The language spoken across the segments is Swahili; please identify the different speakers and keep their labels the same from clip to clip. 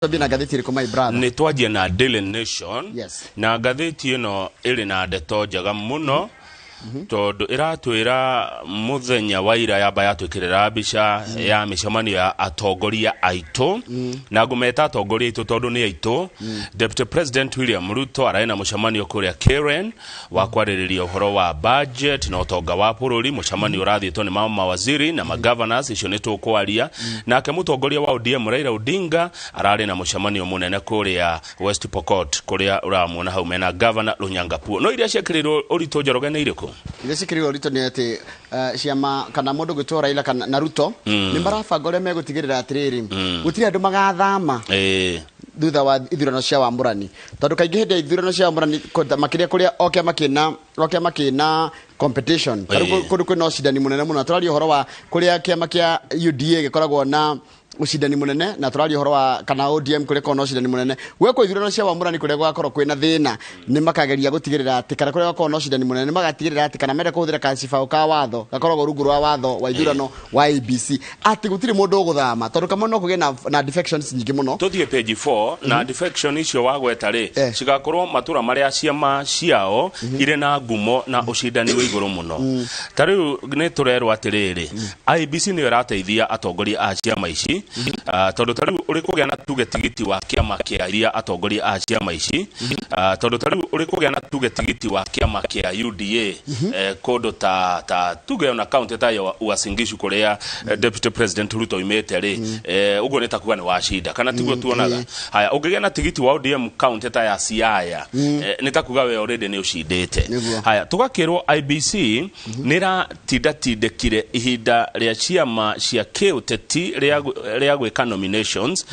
Speaker 1: na gatheti liko my brother
Speaker 2: ni twaje na Daily Nation.
Speaker 1: Yes.
Speaker 2: Na gatheti ino iri na ndeto njega muno tondu iratwira muthenya wa ira yamba yatwikirira mbica ya micemanio ya atongoria aitu na ngumeta atongoria aitu tondu ni aitu. Deputy President William Ruto araina mucemanio kuria Karen wa kwaririria uhoro wa budget na utonga wa bururi. Mucemanio urathitwo ni mawaziri na governors icio ni tukwaria nake mutongoria wa ODM Raila Odinga arari na mucemanio munene kuria West Pokot kuria uramwona hau mena governor Runyangapuo. No iria ciakirirwo urito Njoroge ni iriko
Speaker 1: ile sikiriro rito ni ati ciama kana mundu gwitora Raila kana na Ruto ni marabanga uria megutigirira atiriri gutiri andu magathama thutha wa ithurano cia Wamburani tondu kaingi hindi ithurano cia Wamburani makiria kuria oke makina competition kundu kwina ucidani munene muno turari uhoro wa kuria kiama kia UDA gikoragwo na ucidani munene na turari uhoro wa kana ODM kuria kono ucidani munene gweko ithurano cia Wamburani kuria gwakorwo kwina thina ni makageria gutigirira ati kana kuria kono ucidani munene magatigirira ati kana mende kuhuthira kacifa ka watho gakoragwo rungu rwa watho wa ithurano wa ABC ati gutiri mundu uguthama tondu kama no kuge na defections nyingi muno.
Speaker 2: Tuthie page 4 na defection icio wagweta ri cigakorwo matura maria ciama ciao ire na ngumo na ucidani wa iguru muno. Tariu ni turerwo atiriri IBC ni irateithia atongoria a ciama ici tondu tariu uri kugia na tuge tigiti wa kiama kia iria atongoria a ciama ici tondu tariu uri kugia na tuge tigiti wa kiama kia UDA kodo ta tuge na county ta ya Uasin Gishu kuria Deputy President Ruto imete ri ugo ni takuga ni washida kana tiguo tuonaga. Haya ugigia na tigiti wa ODM county ta ya Siaya ni takuga we already ni ushindite. Haya tugakirwo IBC nira tidekire ihinda ria ciama cia kiuteti ria gwika nominations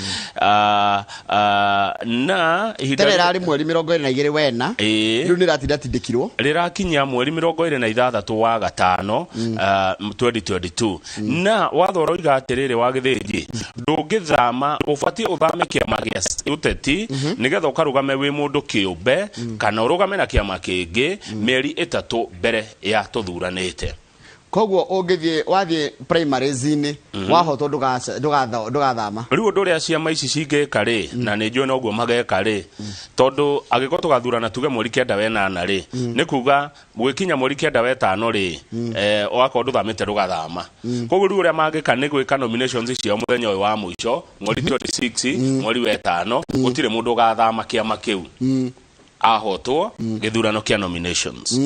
Speaker 2: na ihinda
Speaker 1: rari mweri 22 wena riu ni ratidekirwo
Speaker 2: rirakinya mweri 26 wa gatano 2022 na wathoro iga atiriri wa githiji ndungithama ufati uthame kiama gia uteti nigetha ukarugame wi mundu kiumbe kana urugame na kiama kingi mieri 3 mbere ya tuthuranite.
Speaker 1: Kogwo ungithie wathie primaries ni wahoto ndugathama
Speaker 2: riu undu ria ciama ici cingeka ri na ni njue noguo mageka ri tondu agiko tugathurana tuge mweri 9 wenana ri ni kuga gwikinya mweri 9 wetano ri wako nduthamite rugathama. Kogwo riu uria mageka ni gwika nominations icio muthenya uyu wa mwico mweri 26 mweri wetano gutire mundu ugathama kiama kiu ahotwo githurano kia nominations.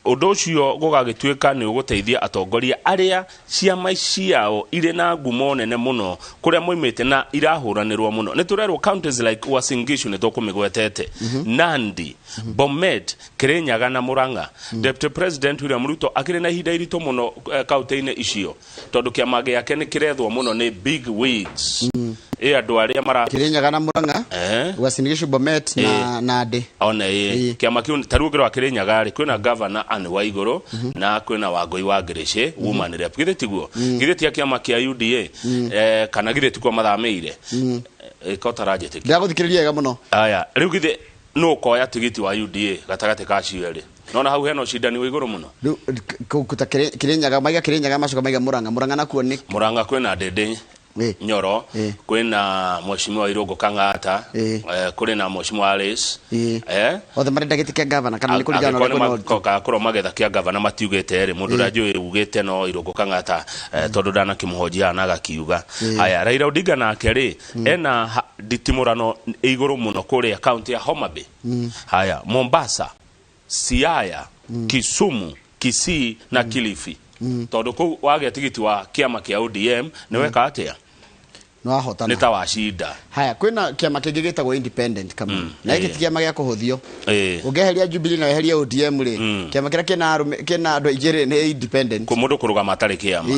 Speaker 2: Undu ucio gugagituika ni uguteithia atongoria aria ciama ciao ire na ngumo nene muno kuria moimite na irahuranirwo muno. Ni turerwo counties like Uasin Gishu ni tukumigwetete Nandi, Bomet, Kirinyaga na Murang'a. Deputy President William Ruto akire na ihinda irito muno county-ini icio tondu kiama giake ni kirethwo muno ni big wigs andu aria mara
Speaker 1: Kirinyaga na Murang'a Uasin Gishu, Bomet na Nandi
Speaker 2: ona kiama kiu tarugirwa Kirinyaga ri kwina governor Anne Waiguru na kwina Wangui wa Ngirishe woman rep githitiguo githiti kiama kia UDA kana githiti kwa mathameire kotarajete
Speaker 1: ndaguthikiriria wega muno.
Speaker 2: Aya riu githi no koya tigiti wa UDA gatagate ka cieri nona hau heno shidani wa iguru muno
Speaker 1: kuta Kirinyaga macoka maiga Murang'a nakuo ni
Speaker 2: Murang'a kwina Ndende Nyoro kwina Mheshimiwa Irungu Kang'ata kuri na Mheshimiwa Alice
Speaker 1: othe marenda giti kia governor kana ni kurigana na
Speaker 2: ko magetha kia governor matiugete ri mundu rajui ugite no Irungu Kang'ata tondu dana kimuhojia na gakiuga. Haya Raila Odinga nake ri ena ditimurano iguru muno kuri county ya Homa Bay. Haya Mombasa, Siaya, Kisumu, Kisii na Kilifi tondu ku wage tigiti wa kiama kia ODM ni weka atia
Speaker 1: no ahotana
Speaker 2: nita washida.
Speaker 1: Haya kwina kiama kingi gitagwo independent kama na iki kiama gia kuhuthio ungeheria Jubilee na weheria ODM ri kiama kira kina andu igiri ni independent
Speaker 2: ku mundu kurugama atari kiama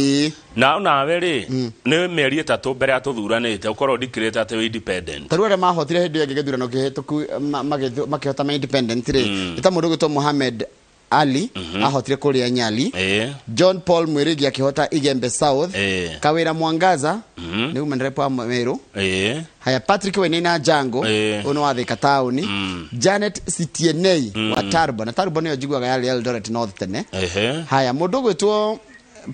Speaker 2: na nawe ri ni mieri 3 mbere atuthuranite ukorwo declare ati independent
Speaker 1: taruare mahotire hindi ya githurano kihituku makihota ma independent ri ita mundu gitwa Mohamed Ali ahotire kuria Nyali John Paul Mwirigi akihota Igembe South Kawira Mwangaza ni umenderepo wa Meru haya Patrick Wenina Jango uno wa Thika Town Janet Sitienei wa Tarbo na Tarbo ni ojigwa ga Eldoret North tene haya mundu gwitwo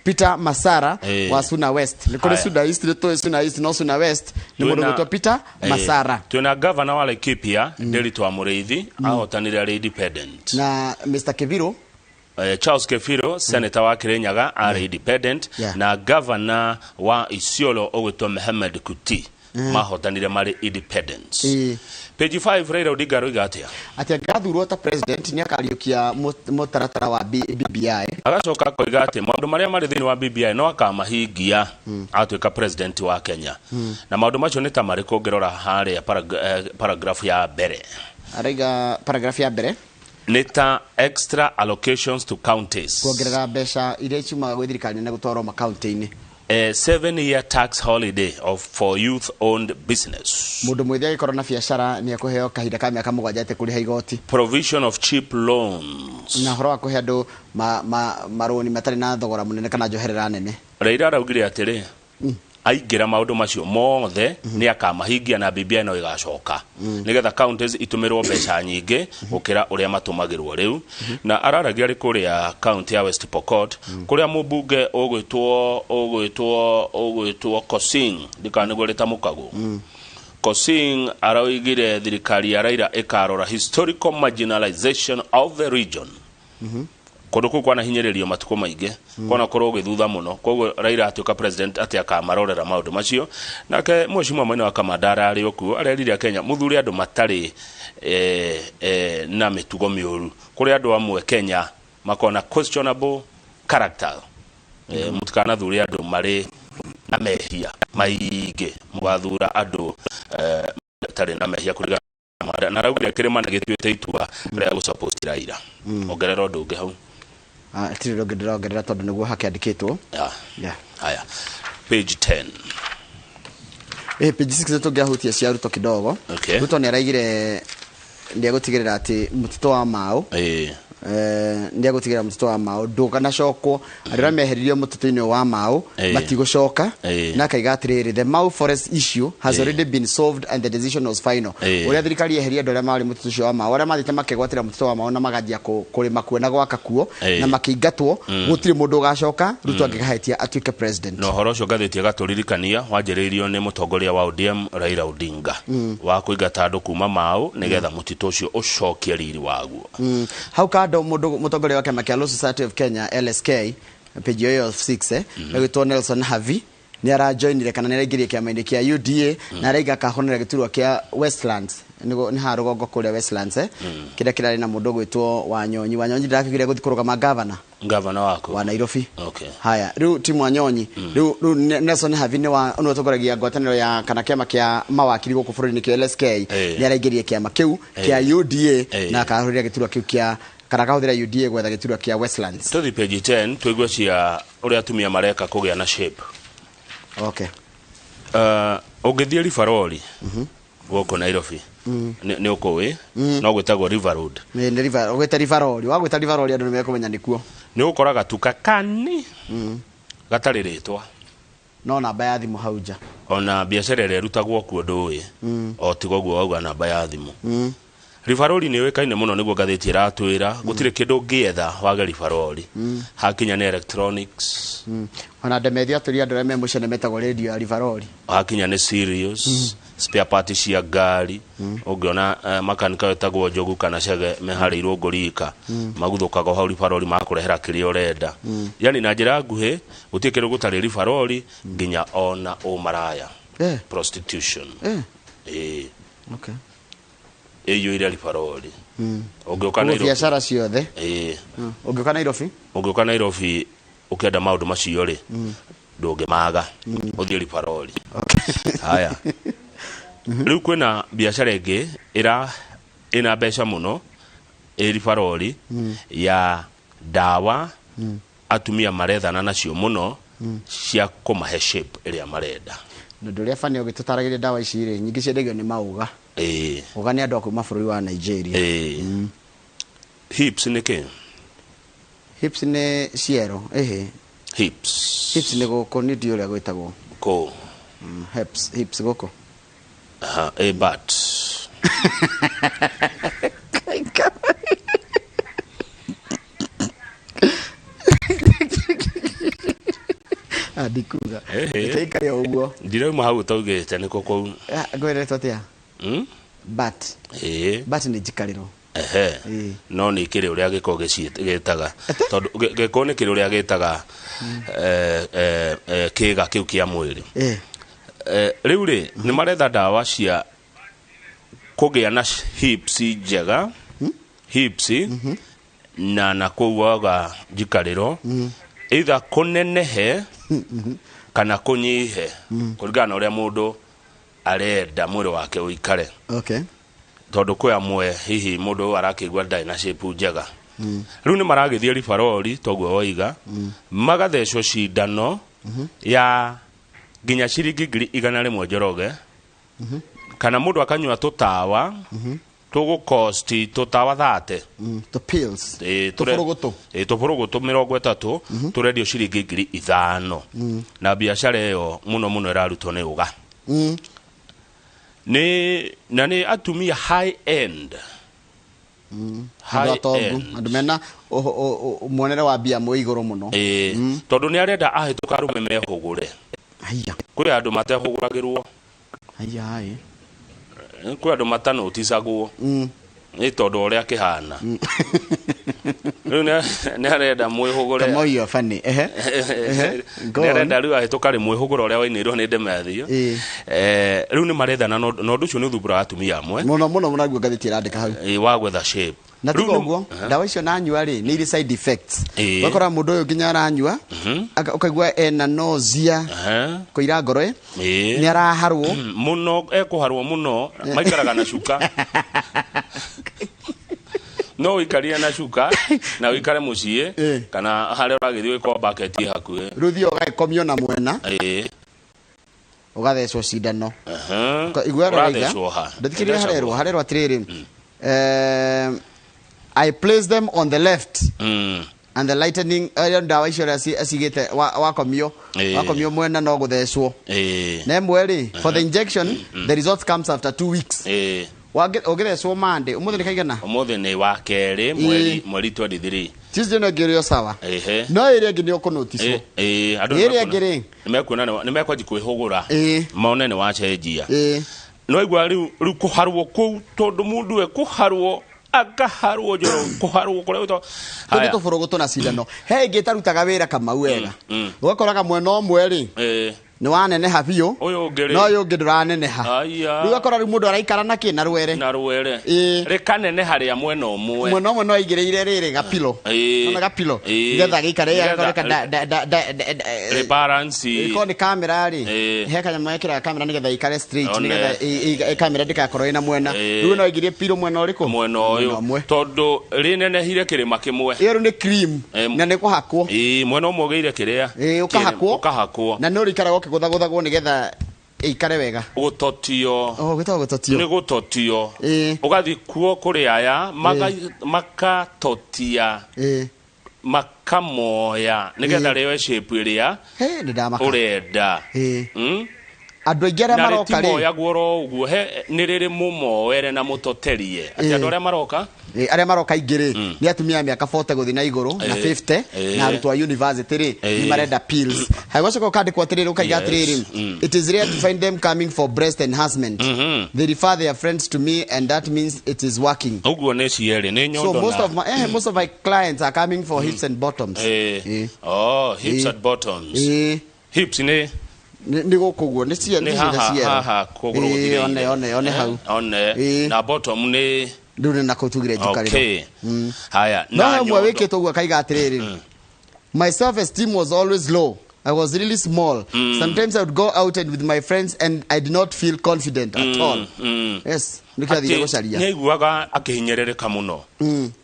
Speaker 1: Peter Masara wa Suna West. Ni kule Suna East to Suna East no Suna West. Ni mundu gutwa Peter Masara.
Speaker 2: Tuna governor wa Laikipia Nderitu wa Mureithi ahotanire ari independent.
Speaker 1: Na Mr. Keviro
Speaker 2: Charles Kefiro, Senator wa Kirinyaga are independent. Na governor wa Isiolo ogwitwa Mohamed Kuti mahotanire mari independent. Page 5 Raila Odinga roiga atia
Speaker 1: gathurwo ta president ni akariukia mutaratara wa BBI
Speaker 2: agacoka koiga ati maundu maria mari thini wa BBI no akamahingia atuika president wa Kenya na maundu macio ni ta mari kuongerora haria paragraph ya mbere
Speaker 1: araiga paragraph ya mbere
Speaker 2: nita extra allocations to counties
Speaker 1: kuongerera mbeca iria ciumaga gwĩ thirikari na gutwarwo makaunti-ini
Speaker 2: a 7-year tax holiday for youth-owned business.
Speaker 1: Mundu mwithia agikora na biashara ni akuheo kahinda ka miaka 7 ate kuriha igoti.
Speaker 2: Provision of cheap loans.
Speaker 1: Na horo akuhe andu maroni matari na thogora munene kana njoherera nene.
Speaker 2: Raila araugire atiri aingira maundu macio mothe ni akamahingia na BBI no igacoka nigetha counties itumirwo mbeca nyingi gukira uria matumagirwo riu na araragia ri kuria county ya West Pokot kuria mubunge ogwitwo Kosing ndikanigwo ritamukago Kosing araugire thirikari ya Raila ikarora historical marginalization of the region kundu ku kwana hinyiririo matuko maingi kona korwo githutha muno koguo Raila atuika president ati akamarorera maundu macio nake mheshimiwa mwene wa Kamandara ari okuo arerire Kenya muthuri andu matari na mitugo miuru kuri andu amwe Kenya makona questionable character mutukana thuri andu mari na mehia maingi mugathura andu tari na mehia kuriga na raugire kirima na gituite itua ria gusupport Raila ongerera undu ungi hau
Speaker 1: tiro gerera tondu niguo hakiandikitwo
Speaker 2: haya page 10
Speaker 1: page 6 tungiahutia cia Ruto kidogo Ruto ni araigire ndia gutigirira ati mutito wa Mau ndia gutigirira mutito wa Mau ndukana coko arira meheririo mutito-ini wa Mau matigocoka na kaiga atiriri the Mau forest issue has already been solved and the decision was final uria thirikari yeheria andu aria mari mutito ucio wa Mau aria mathite makegwatira mutito wa Mau na magathia kurima kuona gwaka kuo na makiingatwo gutiri mundu ugacoka Ruto angikahetia atuike president
Speaker 2: no horo ucio ngathiti agaturirikania wanjiriirio ni mutongoria wa ODM Raila Odinga wa kuingata andu kuma Mau nigetha mutito ucio ucokie riri waguo
Speaker 1: hau kando mundu mutongoria wa kama kia Law Society of Kenya LSK page yo 6 egitwo Nelson Havi ni arajoinire kana ni araingirie kiama-ini kia UDA na araiga kahonera giturwa kia Westlands ni harugongo kuria Westlands kira kirari na mundu gwitwo Wanyonyi ndakigire guthikuruga governor wako wa Nairobi haya riu timu Wanyonyi riu Nelson Havi ni wa unotongoragia ngwataniro ya kana kiama kia mawakiri guku bururi-ini kia LSK ni araingirie kiama kiu kia UDA na kahonera giturwa kiu kia kana kahuthira UDA gwetha giturwa kia Westlands
Speaker 2: tuthi page 10 twigwa cia uria atumia mareka kugia na shape ugithie Rifaroli goko Nairobi ni ukuwi no gwetagwo River Road
Speaker 1: ni River gweta Rifaroli wagweta Rifaroli andu nimekumenya nikuo
Speaker 2: ni ukoraga tuka kani gatari ritwa
Speaker 1: no namba ya thimu hauja
Speaker 2: ona biashara ire rutagwo kuo ndui o tigo guo auga namba ya thimu Rifaroli ni wekaine muno niguo gatheti iratwira gutire kindu ngietha waga Rifaroli hakinya ni electronics
Speaker 1: ona ndemethia turia andu me mucene metagwo radio ya Rifaroli
Speaker 2: hakinya ni serious spare parts cia ngari ungiona makanika wetagwo Njogu kana Chege meharirwo ngurika maguthukaga hau Rifaroli makurehera kiria urenda yani na njira nguhi gutikire gutari Rifaroli nginya ona umaraya prostitution iyo ira Rifaroli ugioka Nairobi
Speaker 1: biashara ciothe ugioka Nairobi ukienda maundu macio ri ndungimaga uthie Rifaroli haya riu kwina biashara ingi ina mbeca muno Rifaroli ya dawa atumia marethana nacio muno cia kumahe shape iria marenda nduria fani ugitutaragire dawa ici ri nyingi ciendagio ni mauga uga ni andu akuma bururi wa Nigeria
Speaker 2: hips ni ke
Speaker 1: hips ni ciero hips ni goko ni dio ria gwitagwo
Speaker 2: ko
Speaker 1: hips goko
Speaker 2: but
Speaker 1: Ndikuga. Teika yo ugo.
Speaker 2: Ndirauma hau taugite niko kou.
Speaker 1: Ngwere totia. Bat. Bat ni jikariro.
Speaker 2: No ni kire uria giko gitaga. Tondu giko ni kire uria gitaga kiga kiu kia mwiri. Riu ri ni maretha dawa cia kugia na hips njega. Hips na kuwaga jikariro. Either kunenehe kana kunyihe kuringana uria mundu arenda mwiri wake uikare.
Speaker 1: Okay.
Speaker 2: Tondu kwe amwe hihi mundu arakigwa ndai na shape njega. Riu ni maragithia rifarori toguo waiga magathecwo cindano ya nginya ciringi 100 njoroge. Kana mundu akanywa tutawa tugu cost tutawa 30.
Speaker 1: The pills.
Speaker 2: Tuporogoto 30 turedio ciringi 5,000. Na biashara iyo muno irarutwo ni uga. Ni atumia high end.
Speaker 1: High end. Andumena muonere wa bia mo igoro muno.
Speaker 2: Tondu ni arenda ahituka rume mehugure.
Speaker 1: Haya.
Speaker 2: Kuri andu matehuguragirwo.
Speaker 1: Haya.
Speaker 2: Kuri andu matanoticagwo. Ni tondu uria kihana. Riu ni arenda mwihugure.
Speaker 1: Kama hiyo fani.
Speaker 2: Ni arenda riu ahituka ri mwihugure uria wainirwo ni ndemethio. Riu ni maretha na no nducio ni thumbura atumia amwe.
Speaker 1: Muno naguo gathiti irandika hau.
Speaker 2: Wa gwetha shape.
Speaker 1: Na tuko dawa icio nanyua ri ni side effects. Wakora mundu uyu nginya aranyua ukaigua ena nausea kuira ngoro ni araharwo
Speaker 2: muno ekuharwo muno maikaraga na shuka. No wikaria na shuka na wikare mucie kana hare uragithio ko bucket hakuhe
Speaker 1: ruthio gakomio na mwena ugathecwo cindano igwera raiga ndathikiriria harerwa atiriri I place them on the left and the lightening dawa icio asigite wakomio mwena no guthecwo na mweri for the injection the result comes after 2 weeks. Ogethecwo Monday umuthi ni kaigana
Speaker 2: umuthi ni wa keri mweri 23
Speaker 1: Tuesday no girio sawa no area ngi ni okunotiso area ngiri
Speaker 2: nimekwaji kwihugura maone ni wachenjia no igwa riu kuharwo ku tondu mundu kuharwo akaharwo joro kuharwo kore to
Speaker 1: haya to forogoto na cindano he ngitarutaga wira Kamau wega ugakoraga mwena omwe ri ni waneneha biũ no uyu ngi nduraneneha riu akora riu mundu araikara na ki na rwere
Speaker 2: rikaneneha ria mwena omwe
Speaker 1: no aigireire riri gapilo na gapilo ngetha gikare ya
Speaker 2: rebalance
Speaker 1: iko ni kamera ri he kanyama ekira kamera nigetha ikare straight nigetha kamera ndikakorwo ina mwena riu no aigirie pilo mwena uriku
Speaker 2: mwena uyu tondu rinenehire kirima kimwe
Speaker 1: iyo ni cream na ni kuhakwo
Speaker 2: mwena omwe ugeire kiria
Speaker 1: ukahakwo na no rikara guthaguthagwo nigetha ikare wega
Speaker 2: gutotio
Speaker 1: gutotio
Speaker 2: ni gutotio ugathi kuo kuri aya makatotia makamoya nigetha rewe shape iria urenda
Speaker 1: andu aingĩ maroka
Speaker 2: ri ya gworo uguo he ni riri mumoere na mutoterie ati andu aria maroka
Speaker 1: aria maroka ingĩ ni atumia miaka 40 guthi na iguru na 50 na arutwo a university ri ni marenda pills haigocoka kandikwo atiriri ukaiga atiriri it is rare to find them coming for breast enhancement they refer their friends to me and that means it is working
Speaker 2: uguo ni cieri ni nyondo
Speaker 1: so most of my clients are coming for hips and bottoms
Speaker 2: hips and bottoms hips
Speaker 1: ni gukuguo ni cia
Speaker 2: ni haha kuguru
Speaker 1: guthire one hau
Speaker 2: na bottom ni
Speaker 1: ndune na kutugire jukariro
Speaker 2: haya
Speaker 1: na mwe wikitwo guo kaiga atiriri my self esteem was always low. I was really small. Sometimes I would go out and with my friends and I did not feel confident at all. Yes. Nikathire gucaria.
Speaker 2: Niguaga akihinyerereka muno.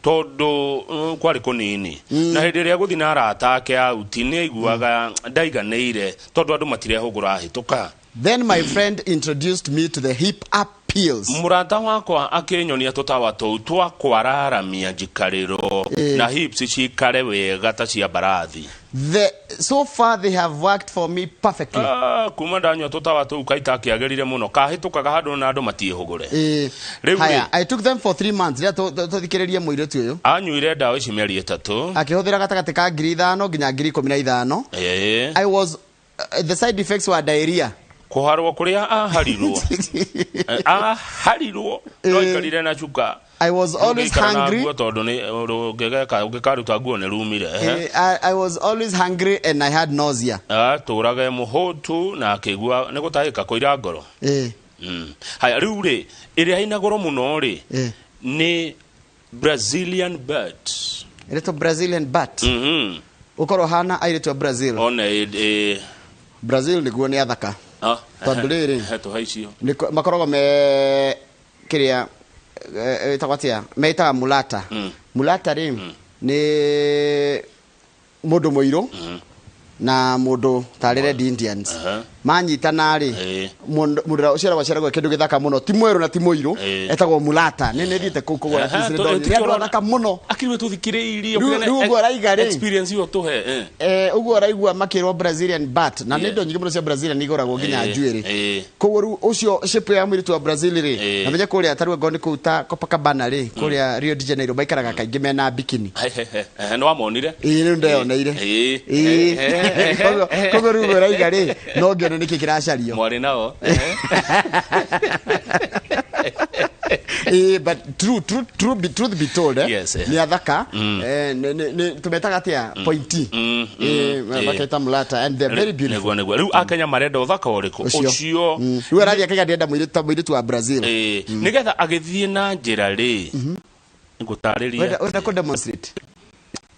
Speaker 2: Tondu kwari kunini. Na hindi ria guthi na arata ake auti niguaga ndaiganeire tondu andu matire hugura hituka.
Speaker 1: Then my friend introduced me to the hip up pills.
Speaker 2: Murata wakwa akinyonia tutawa tou twa kwararamia jikariro na hips cikare wega ta cia barathi.
Speaker 1: So far they have worked for me perfectly.
Speaker 2: Kuma ndanywa tutawa tou kaita kiagerire muno kahitukaga handu na andu matihugure.
Speaker 1: Haya, I took them for 3 months. Ria tuthikiririe muiretu uyu.
Speaker 2: Anyuire dawa ici meri 3.
Speaker 1: Akihuthira gatagati ka 5,000 nginya 15,000. I was the side effects were diarrhea.
Speaker 2: Kuharwo kuria harirwo no ikarire na chuka.
Speaker 1: I was always hungry. I was always hungry and I had nausea.
Speaker 2: Turage muhotu na kigwa ne gutahika koira ngoro. Haya riu ri iria ina goro muno ri ni Brazilian birds.
Speaker 1: Ireto Brazilian bat. Ukoro hana aireto Brazil. Brazil ni guo ni athaka. Tondu riri
Speaker 2: heto haicio
Speaker 1: makorogo me kiria etagwatia meita mulata. Mulata ri ni mundu muiro na mundu tari Red Indians manyitana ri mundu ucera gwa kindu githaka muno ti mweru na ti muiro etagwo mulata nene thiete kugwa ni andu athaka muno
Speaker 2: akirwe tuthikiriirie
Speaker 1: uguo raiga ri
Speaker 2: experience yo tuhe
Speaker 1: uguo raigua makirwo Brazilian bat na nindo nyingi muno cia Brazilian igoragwo nginya njuiri koguo ucio shape ya mwiritu wa Brazil ri na menye kuria tarwe ngoni kuta Copacabana ri kuria Rio de Janeiro baikaraga kaingi mena bikini
Speaker 2: no amonire
Speaker 1: ni ndeoneire koguo rugo raiga ri no ngene niki kiracario
Speaker 2: mwari nao
Speaker 1: but truth be told ni athaka tumetaga atia pointi baketa mulata and they're very beautiful
Speaker 2: riu akenya marenda uthaka uriku ucio
Speaker 1: riu arathi akenya ndenda mwiritu wa Brazil
Speaker 2: nigetha agithie na njira ri ngutariria
Speaker 1: wenda ku demonstrate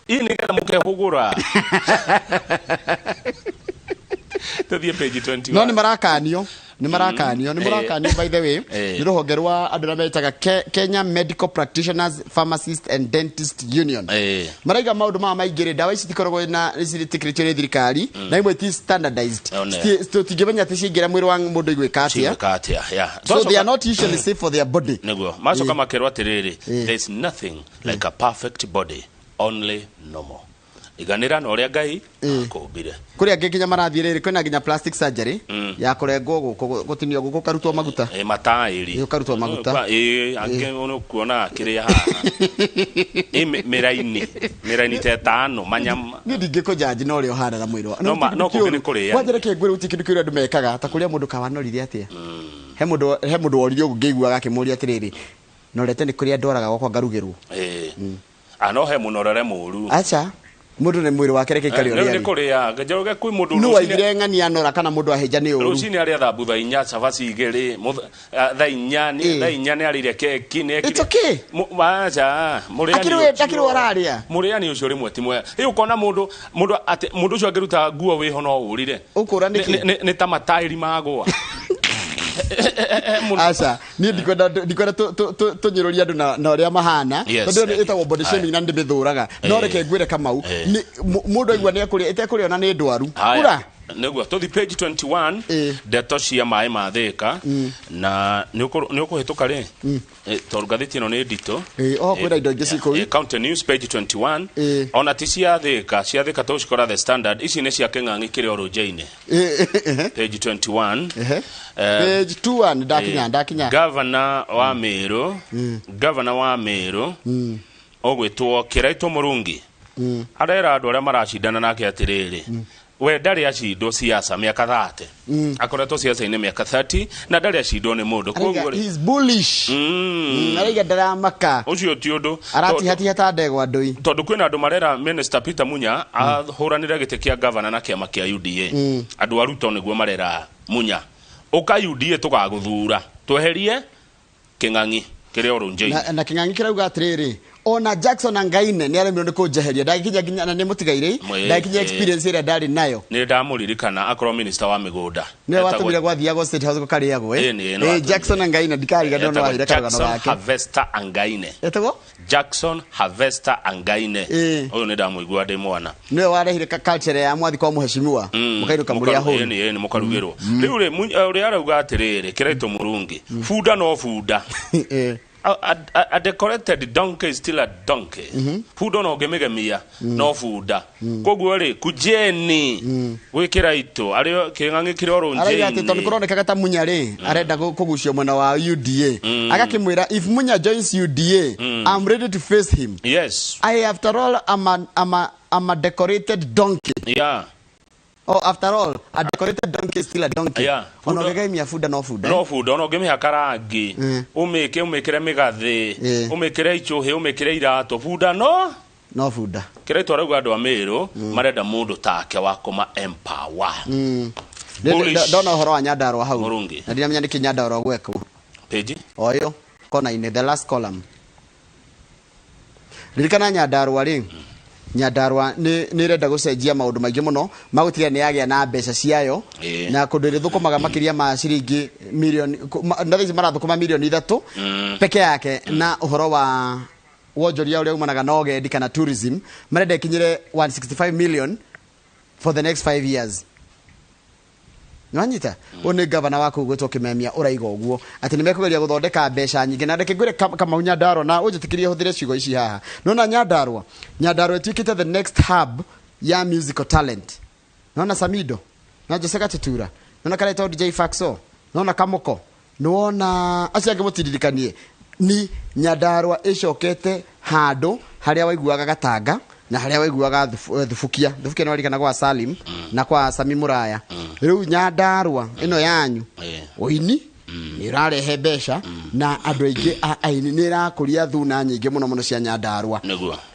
Speaker 2: nigetha muke kugura tuthie page 21
Speaker 1: no ni marakanio by the way ni ruhonge rwa andu metaga Kenya Medical Practitioners Pharmacists and Dentist Union maraiga maundu ma maingire dawa ici tikoragwo na icitikritio ni thirikari na imwe ti standardized tingimenya ati cingira mwiri wa mundu igwika atia so they are not usually safe for their body
Speaker 2: niguo macoka makerwa atiriri there is nothing like a perfect body, only normal. Iganira no ria Ngai akumbire
Speaker 1: kuria nginya marathie riri kwina nginya plastic surgery ya kurengwo gutinio guku karutwo maguta
Speaker 2: matairi
Speaker 1: karutwo maguta
Speaker 2: ange ono kuona kiria haha miraini tetano manyama
Speaker 1: ni ndingiko jaji no rio hana na mwiro
Speaker 2: no kugini kuria
Speaker 1: wajere kengwire uti kindu kiria andu mekaga ta kuria mundu kawanorire atia he mundu oririo ngigua gakimuria atiriri no rete ni kuria ndoraga goko ngarugirwo
Speaker 2: ano he munorere muru
Speaker 1: acha mundu ni mwiri wake reke kari
Speaker 2: ori ni kuria ngajoge kwi mundu
Speaker 1: no aigire ngani anora kana mundu aheja ni uru
Speaker 2: rucini ari athambu tha inya cabaci igiri tha inya ni arire keki ni
Speaker 1: it's okay
Speaker 2: wacha
Speaker 1: akirwo araria
Speaker 2: muriani ucio rimwe timwe hiyo kona mundu ucio angiruta nguo wiho no urire
Speaker 1: ukura
Speaker 2: ni ta matairi magwa
Speaker 1: Asa ni ndikwenda tunyiroria andu na ria mahana tondu etagwo body shaming na ndimithuraga no reke ngwire Kamau ni mundu aigua ni akuria ite na ni ndwaru kura
Speaker 2: niguo tuthi page 21 ndeto cia mai mathika na ni ukuhituka ri tondu gathiti no ni ndito
Speaker 1: kwina indo ingi ciko
Speaker 2: County News page 21 ona ti cia thika to cikora The Standard ici ni cia King'ang'i kiri orunjaine page 21
Speaker 1: page 21 ndakinya Governor wa Meru ogwitwo Kiraito Murungi arera andu aria maracindana nake atiriri we ndari acindo siasa miaka 30 akoretwo siasa-ini miaka 30 na ndari acindo ni mundu koguo he is bullish araiga ndaramaka
Speaker 2: ucio ti undu
Speaker 1: arati hata ndegwa ndui
Speaker 2: tondu kwina andu marera Minister Peter Munya ahuranira gite kia governor na kiama kia UDA andu aruto niguo marera Munya uka UDA tugaguthura tweherie King'ang'i kiri orunjei
Speaker 1: na King'ang'i kirauga atiriri ona Jackson Angaine ni aremiro ni kunjeheria ndakinya nginya na ni mutigaire ndakinya experience ira ndari nayo
Speaker 2: ni ndamuririkana akoro minister wa migunda
Speaker 1: ni watumire gwathiago State House gukariago Jackson Angaine ndikariga ndono wahire karugano gake
Speaker 2: Harvester Angaine
Speaker 1: etego
Speaker 2: Jackson Harvester Angaine uyu ni ndamuigua ndi mwana
Speaker 1: ni warehire culture ya mwathi kwa muheshimiwa mukairuka muri aho
Speaker 2: ni mukarugirwo riu uri arauga atiriri Kiraito Murungi fuda no fuda a decorated donkey is still a donkey. Fudo no gemegemia no fuda. Koguo ri kujeni wikira ito ario King'ang'i kiri orunjei.
Speaker 1: Ari ati tondu kuroneka kata Munya ri arenda kugucio mwena wa UDA. Agakimwira if Munya joins UDA I'm ready to face him.
Speaker 2: Yes.
Speaker 1: After all I'm a decorated donkey.
Speaker 2: Yeah.
Speaker 1: Oh, after all, a decorated donkey is still a donkey.
Speaker 2: Yeah.
Speaker 1: Ono gegaimia fuda no fuda.
Speaker 2: No fuda, ono gemia karangi. Umekire migathi, umekire ichuhi, umekire irato, fuda no?
Speaker 1: No fuda.
Speaker 2: Kire twarauga andu amiru marenda mundu take wakoma empower.
Speaker 1: Ndona horo wa Nyandarua hau.
Speaker 2: Murungi.
Speaker 1: Na ndiramenya niki Nyandarua gweko.
Speaker 2: Page?
Speaker 1: Oyo, kona ine the last column. Ririkana Nyandarua ri. Nyandarua ni renda gucenjia maundu maingi muno magutiria ni yagia na mbeca ciayo na kundu ri thukumaga makiria ma ciringi milioni ndathi marathukuma milioni 3 peke yake na uhoro wa wonjoria uria umanaga na ugendi kana tourism marenda kinyire 165 million for the next 5 years. Nwanyita one governor wako gwetwo Kimemia uraiga uguo ati nimekugeria guthondeka mbeca nyingi na ndeke ngwire kama Nyandarua na unjitikirie huthire ciugo ici haha nona Nyandarua etikite the next hub ya musical talent nona Samido na Jose Gatutura nona Karaito DJ Faxo nona Kamoko nona aciange mutiririkanie ni Nyandarua icokete handu haria waiguaga Gatanga na haria waiguaga thufukia no rikana kwa Salim na kwa Sami Muraya riu Nyandarua ino yanyu oini ni rarehe mbeca na andu aingi aini ni rakuria thuna nyingi muno cia Nyandarua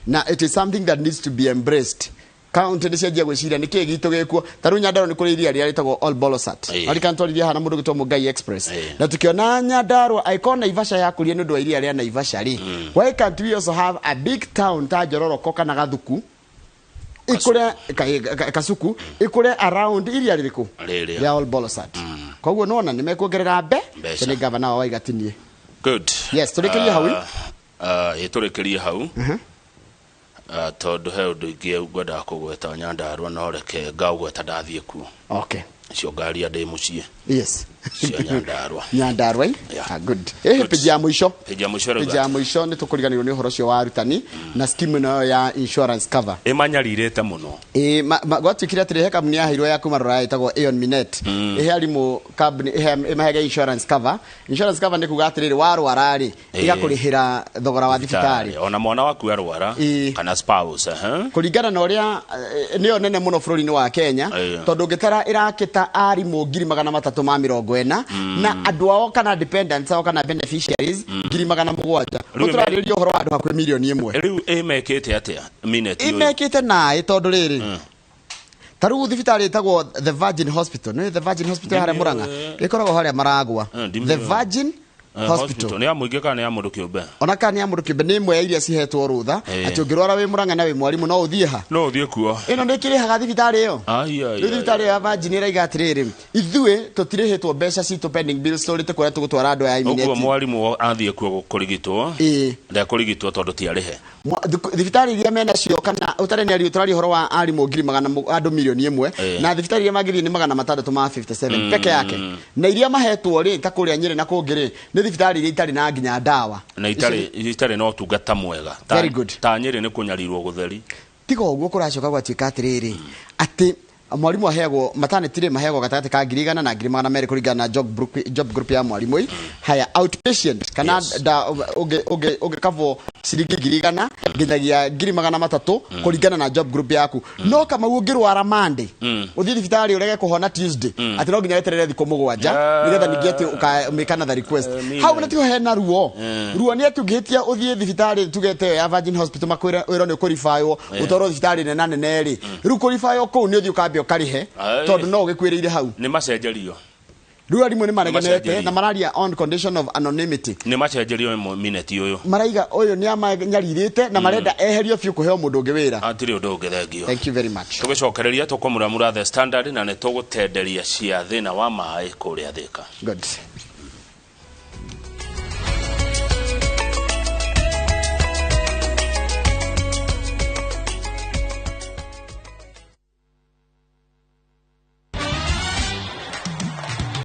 Speaker 1: na it is something that needs to be embraced. County ni cianjia gwiciria ni ki gitu gikuo taru Nyandarua ni kuri iria ritagwo All Bolosat arika ntwarithia hana mundu gitwo Mugai Express na tukiona Nyandarua icona Ivasha yakuria nundu wa iria ria na Ivasha ri why can't we also have a big town ta Njororoko kana Gathuku ikure Kasuku ikure around iria ririku ya All Bolosat koguo nona ni mekuongerera mbe ni governor wa Waigatinie.
Speaker 2: Good.
Speaker 1: Yes, turekerie hau
Speaker 2: turekerie hau tondu he undu ingi ngwenda kugweta Nyandarua no reke ngagweta ndathie ku.
Speaker 1: Okay.
Speaker 2: Cio ngari ande mucie.
Speaker 1: Yes.
Speaker 2: Nyandarua.
Speaker 1: Nyandarua. Yeah, good. Page ya mwisho. Page ya mwisho ni tukuriganirwo ni uhoro cio wa arutani na scheme no ya insurance cover.
Speaker 2: Emanyarirete muno.
Speaker 1: Gwatikira atiri he kambuni ya hiro ya kumarora itagwo Aeon Minet. Ehe arimu kambuni emahega insurance cover. Insurance cover ni kuga atiriri warwara ri igakurihira thogora wa thibitari.
Speaker 2: Ona mwana waku arwara kana spouse
Speaker 1: kuringana na uria niyo nene muno bururi-ini wa Kenya tondu ngitara irakita arimu 340 na andu ao kana dependents ao kana beneficiaries 700 uturaririo horo andu hakwe milioni 1
Speaker 2: riu emekete atia Minet
Speaker 1: yo emekete na tondu riri taru thibitari itagwo the Virgin Hospital no the Virgin Hospital hara Muranga ikoragwo haria Maragwa the Virgin Hospital
Speaker 2: ni amuingi kana ni amundu kiumbe
Speaker 1: ona kana ni amundu kiumbe ni imwe iria cihetwo rutha ati ungirwara wi Muranga na wi mwarimu no uthie ha no uthie kuo ino ndikirihaga thibitari iyo thibitari ya Virgin iraiga atiriri ithue tutirihetwo mbeca citu pending bills story te kuria tugutwara andu ya Imineti
Speaker 2: uguo mwarimu athie kuo kurigitwo nda kurigitwo tondu ti arihe
Speaker 1: thibitari iria mena cio kana utare ni ari utrari horo wa arimu 100 milioni 1 na thibitari iria magithie ni 657 peke yake na iria mahetwo ri ta kuria Nyeri na kungiri ni thibitari iria itari na nginya ndawa
Speaker 2: na itari no tungata mwega ta Nyeri ni kunyarirwo gutheri
Speaker 1: tigo uguo kuracoka gwatuika atiriri ati mwarimu aheagwo maternity maheagwo gatagati ka 100 na 200 kuringana na job group ya mwarimu haya outpatient kana oge kavo ciringi 100 nginyagia 300 kuringana na job group yaku no kama ungirwara Monday uthii thibitari urege kuhona Tuesday ati no nginya weterere thikũ 7 nigetha ningeti ukamekana the request hau na tiho hena ruo ni ati ungihitia uthii thibitari tugete ya Virgin Hospital makwira wiro ni kurifyo utoro thibitari nene ri ru kurifyo ko ni uthii ukambia karihe tondu no gikwirire hau
Speaker 2: ni macenjerio
Speaker 1: riu arimu ni mareganete na mararia on condition of anonymity
Speaker 2: ni macenjerio Minet uyu
Speaker 1: maraiga uyu ni amanyaririte na marenda eherio fiu kuheo mundu ungi wira
Speaker 2: atiri undu ungi thengio.
Speaker 1: Thank you very much.
Speaker 2: Tugicokereria tukwamura the Standard na ni tugutenderia cia thina wa mai kuria Thika.
Speaker 1: Good.